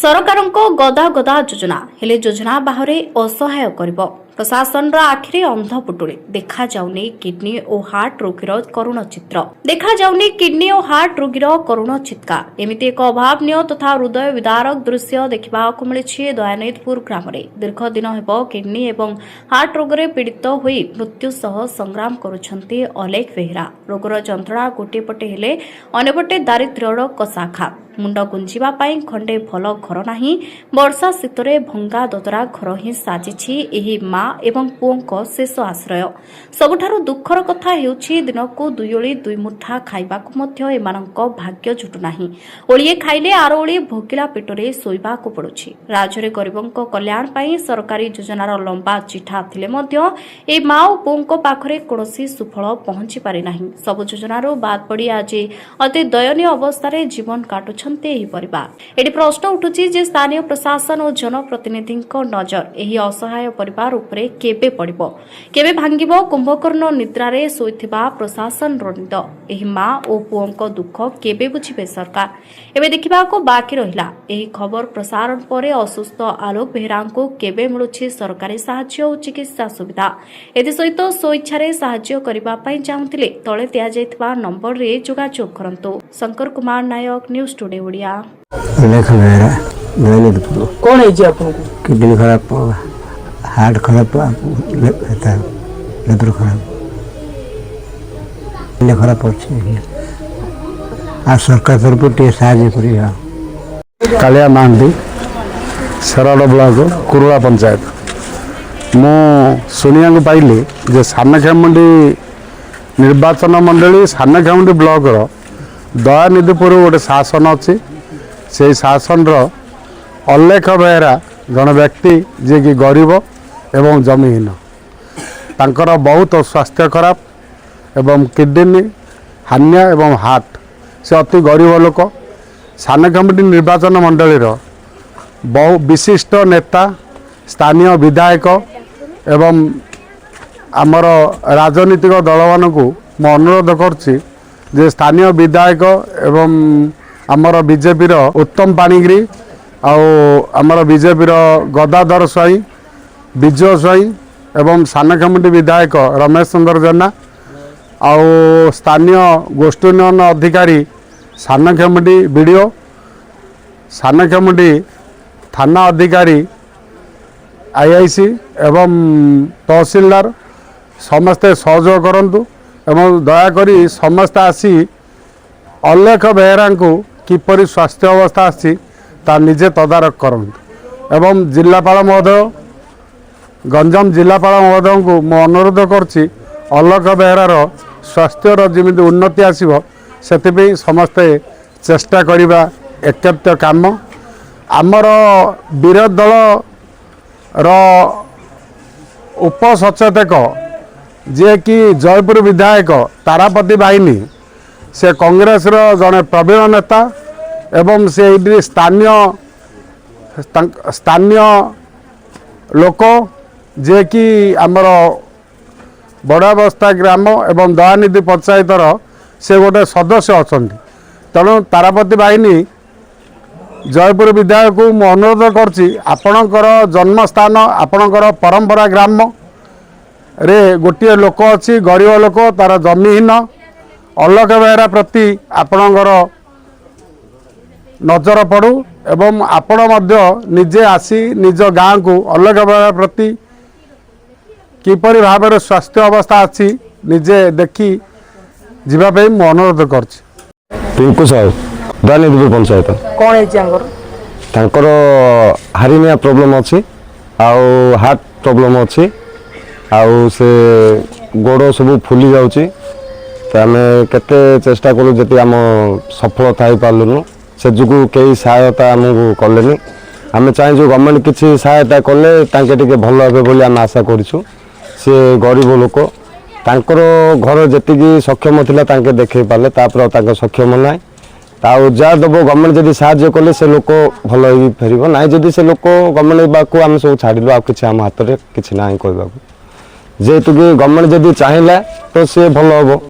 ସରକାରଙ୍କ ଗଦା ଗଦା ଯୋଜନା ହେଲେ ଯୋଜନା ବାହାରେ ଅସହାୟ କରିବ। ପ୍ରଶାସନର ଆଖିରେ ଅନ୍ଧ ପୁଟୁଳି ଦେଖାଯାଉନି କିଡନୀ ଓ ହାର୍ଟ ରୋଗୀର କରୁଣ ଚିତ୍ର। ଦେଖାଯାଉନି କିଡନୀ ଓ ହାର୍ଟ ରୋଗୀର କରୁଣ ଚିତ୍କାର। ଏମିତି ଏକ ଅଭାବନୀୟ ତଥା ହୃଦୟ ବିଦାରକ ଦୃଶ୍ୟ ଦେଖିବାକୁ ମିଳିଛି ଦୟାନିଧିପୁର ଗ୍ରାମରେ। ଦୀର୍ଘ ଦିନ ହେବ କିଡନୀ ଏବଂ ହାର୍ଟ ରୋଗରେ ପୀଡ଼ିତ ହୋଇ ମୃତ୍ୟୁ ସହ ସଂଗ୍ରାମ କରୁଛନ୍ତି ଅଲେଖ ବେହେରା। ରୋଗର ଯନ୍ତ୍ରଣା ଗୋଟିଏ ପଟେ ହେଲେ ଅନ୍ୟପଟେ ଦାରିଦ୍ର୍ୟର କଷାଘାତ। ମୁଣ୍ଡ ଗୁଞ୍ଜିବା ପାଇଁ ଖଣ୍ଡେ ଭଲ ଘର ନାହିଁ। ବର୍ଷା ଶୀତରେ ଭଙ୍ଗା ଦଦରା ଘର ହିଁ ସାଜିଛି ଏହି ମା ଏବଂ ପୁଅଙ୍କ ଶେଷ ଆଶ୍ରୟ। ସବୁଠାରୁ ଦୁଃଖର କଥା ହେଉଛି ଦିନକୁ ଦୁଇ ଓଳି ଦୁଇ ମୁଠା ଖାଇବାକୁ ମଧ୍ୟ ଏମାନଙ୍କ ଭାଗ୍ୟ ଜୁଟୁନାହିଁ। ଓଳିଏ ଖାଇଲେ ଆର ଓଳି ଭୋକିଲା ପେଟରେ ଶୋଇବାକୁ ପଡୁଛି। ରାଜ୍ୟରେ ଗରିବଙ୍କ କଲ୍ୟାଣ ପାଇଁ ସରକାରୀ ଯୋଜନାର ଲମ୍ବା ଚିଠା ଥିଲେ ମଧ୍ୟ ଏହି ମା ଓ ପୁଅଙ୍କ ପାଖରେ କୌଣସି ସୁଫଳ ପହଞ୍ଚି ପାରିନାହିଁ। ସବୁ ଯୋଜନାରୁ ବାଦ ପଡ଼ି ଆଜି ଅତି ଦୟନୀୟ ଅବସ୍ଥାରେ ଜୀବନ କାଟୁଛନ୍ତି ଏହି ପରିବାର। ଏଠି ପ୍ରଶ୍ନ ଉଠୁଛି ଯେ ସ୍ଥାନୀୟ ପ୍ରଶାସନ ଓ ଜନପ୍ରତିନିଧିଙ୍କ ନଜର ଏହି ଅସହାୟ ପରିବାର ଉପରେ କେବେ ପଡ଼ିବ? କେବେ ଭାଙ୍ଗିବ କୁମ୍ଭକର୍ଣ୍ଣ ନିଦ୍ରାରେ ଶୋଇଥିବା ପ୍ରଶାସନର ନିଦ? ଏହି ମା ଓ ପୁଅଙ୍କ ଦୁଃଖ କେବେ ବୁଝିବେ ସରକାର? ଏବେ ଦେଖିବାକୁ ବାକି ରହିଲା ଏହି ଖବର ପ୍ରସାରଣ ପରେ ଅସୁସ୍ଥ ଆଲୋକ ବେହେରାଙ୍କୁ କେବେ ମିଳୁଛି ସରକାରୀ ସାହାଯ୍ୟ ଓ ଚିକିତ୍ସା ସୁବିଧା। ଏଥିସହିତ ସ୍ୱଇଚ୍ଛାରେ ସାହାଯ୍ୟ କରିବା ପାଇଁ ଚାହୁଁଥିଲେ ତଳେ ଦିଆଯାଇଥିବା ନମ୍ବରରେ ଯୋଗାଯୋଗ କରନ୍ତୁ। Shankar Kumar Nayak, news today Odia. ଅଲେଖ ବେହେରା, ଦୟାନିଧିପୁର। कौन है आपको? किडनी खराब, हार्ट खराब, लिवर खराब, खराब अच्छे आ सरकार तरफ टे साहाଯ୍य करिया। कालिया महांती, शेराड़ ब्लॉक, कुरुला पंचायत। मु शुणिया पाइली जे सानखेमुंडी निर्वाचन मंडली सानखेमुंडी ब्लॉक दयानिधिपुर गोटे शासन अच्छी से शासन अलेख बेहेरा जन व्यक्ति जे कि गरीब एवं जमीहीन तांकर बहुत स्वास्थ्य खराब एवं किडनी हानिया एवं हार्ट से अति गरीब लोक सानखेमुंडी निर्वाचन मंडली बहु विशिष्ट नेता स्थानीय विधायक एवं आमर राजनीतिक दल मानक मु अनुरोध करछि जे स्थानीय विधायक एवं आमर बीजेपी उत्तम पाणिग्री आमर बीजेपी गदाधर स्वाई, विजय स्वाई एवं सानखेमुंडी विधायक रमेश चंद्र जेना आउ स्थानीय गोष्ठी उन्नयन अधिकारी सानखेमुंडी बीडीओ सानखेमुंडी थाना अधिकारी आईआईसी एवं तहसीलदार समस्ते सहयोग करंतु एवं दयाकोरी समस्ते आसी अलेख बेहेरा को किपरि स्वास्थ्य अवस्था आसी ता निजे तदारख करंतु एवं जिलापाल महोदय गंजाम जिलापाल महोदय को मु अनुरोध करछि अलेख बेहेरार स्वास्थ्यर जमिति उन्नति आसीबो सेतिपई समस्ते चेष्टा करिबा एकात्य काम। आमर विरोधी दल उपसचेतक जे कि जयपुर विधायक तारापति बाहिनी से कांग्रेस जड़े प्रवीण नेता एवं से स्थानीय लोक जे कि आमर बड़ाबस्ता ग्राम एवं दयानिधि पंचायतर से गोटे सदस्य अच्छा तेणु तारापति बाहिनी जयपुर विधायक को मु अनुरोध करछि आपणकर जन्मस्थान आपणकर परंपरा ग्राम रे गोटे लोक अच्छी गरीब लोक तार जमीहीन अलेख बेहेरा प्रति आपणकर नजर पड़ू एवं आपण मध्य निजे आसी निज गाँ को अलेख बेहेरा प्रति किपरि भाव स्वास्थ्य अवस्था अच्छी निजे देखी जीवाई मु अनुरोध करछि। टिंकू साहू दयानिधिपुर पंचायत। कौन है तांकर हार्निया प्रॉब्लम अच्छी आउ हार्ट प्रॉब्लम अच्छी आउ से गोड़ सब फुली जाउची तो आम केते चेष्टा कलु जी आम सफलता हो पार्लुनु से जुगु कई सहायता आमको कले आम चाहे जो गवर्नमेंट किसी सहायता कले टे भल हे आम आशा करूँ। सी गरीब लोक तांकर घर जी सक्षम थिला तांके देखे पारे तापर सक्षम ना ताऊ जहाँ दब गवर्नमेंट जब साहाय्य कले से लोक भल हो फेर ना जदि से लोक गवर्नमेंट आम सब छाड़ू आ कि आम हाथ में कि ना कहवाक जेहेतु कि गवर्नमेंट जब चाहिए तो सी भल हम।